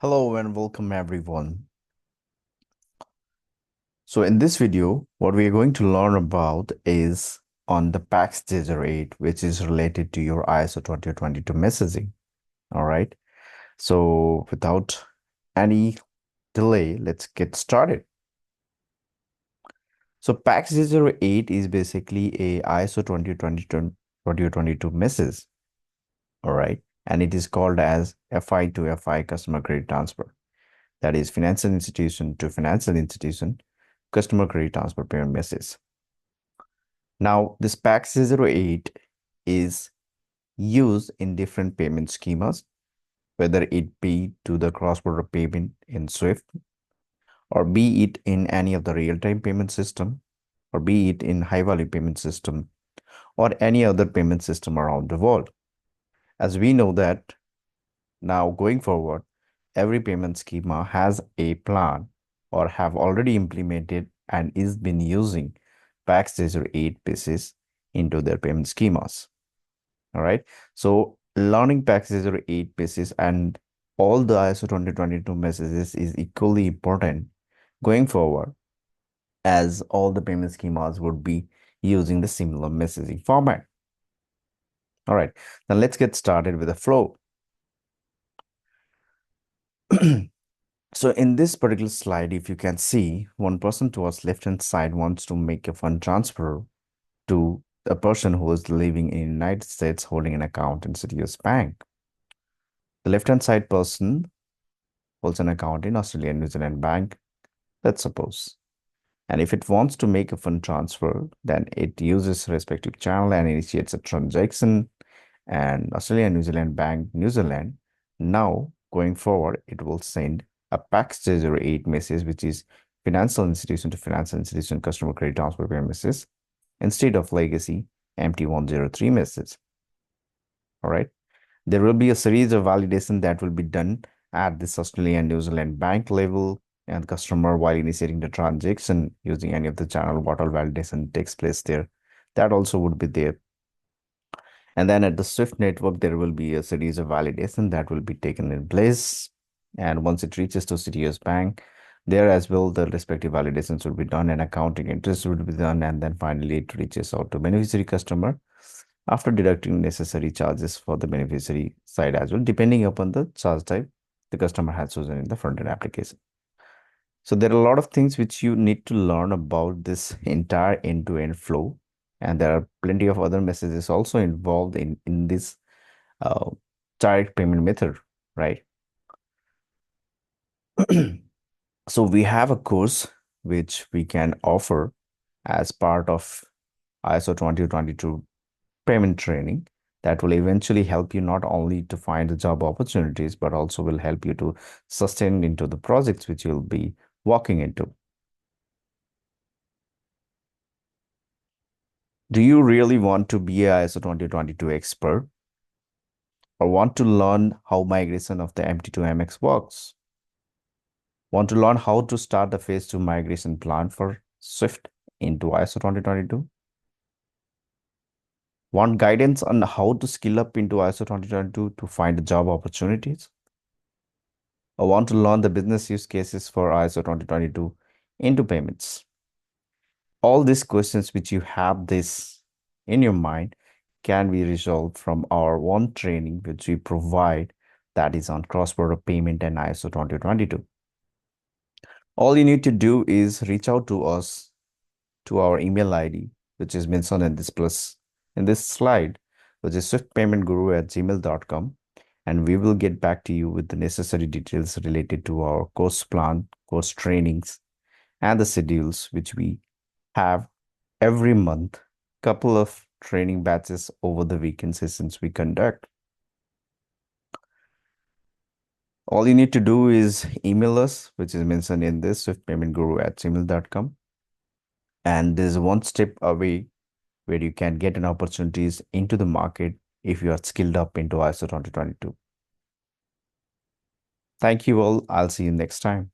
Hello and welcome everyone. So in this video, what we are going to learn about is on the Pacs.008, which is related to your ISO 2022 messaging. All right. So without any delay, let's get started. So Pacs.008 is basically a ISO 2022 message. All right. And it is called as FI to FI customer credit transfer. That is financial institution to financial institution customer credit transfer payment message. Now, this Pacs.008 is used in different payment schemas, whether it be to the cross-border payment in SWIFT, or be it in any of the real-time payment system, or be it in high-value payment system, or any other payment system around the world. As we know that now going forward, every payment schema has a plan or have already implemented and is been using Pacs.008 pieces into their payment schemas. All right. So learning Pacs.008 pieces and all the ISO 2022 messages is equally important going forward, as all the payment schemas would be using the similar messaging format. All right. Now let's get started with the flow. So in this particular slide, if you can see, one person towards left-hand side wants to make a fund transfer to a person who is living in the United States holding an account in Citius Bank. The left-hand side person holds an account in Australia New Zealand Bank, let's suppose. And if it wants to make a fund transfer, then it uses respective channel and initiates a transaction, and Australia New Zealand Bank, New Zealand. Now, going forward, it will send a Pacs.008 message, which is financial institution to financial institution customer credit transfer payment message, instead of legacy MT103 message. All right. There will be a series of validation that will be done at this Australia and New Zealand bank level, and customer while initiating the transaction using any of the channel, what all validation takes place there. That also would be there. And then at the Swift network, there will be a series of validation that will be taken in place. And once it reaches to Citius Bank, there as well, the respective validations will be done and accounting interest will be done. And then finally, it reaches out to beneficiary customer after deducting necessary charges for the beneficiary side as well, depending upon the charge type the customer has chosen in the front-end application. So there are a lot of things which you need to learn about this entire end-to-end flow. And there are plenty of other messages also involved in this uh, direct payment method, right? So we have a course which we can offer as part of ISO 2022 payment training that will eventually help you not only to find the job opportunities, but also will help you to sustain into the projects which you'll be walking into. Do you really want to be a ISO 2022 expert, or want to learn how migration of the MT to MX works? Want to learn how to start the phase 2 migration plan for Swift into ISO 2022? Want guidance on how to skill up into ISO 2022 to find job opportunities? Or want to learn the business use cases for ISO 2022 into payments? All these questions which you have this in your mind can be resolved from our one training which we provide, that is on cross-border payment and ISO 2022. All you need to do is reach out to us to our email ID, which is mentioned in this slide, which is swiftpaymentguru@gmail.com, and we will get back to you with the necessary details related to our course plan, course trainings, and the schedules which we have every month, couple of training batches over the weekend sessions we conduct. All you need to do is email us, which is mentioned in this swiftpaymentguru@gmail.com. And there's one step away where you can get an opportunities into the market if you are skilled up into ISO 2022. Thank you all. I'll see you next time.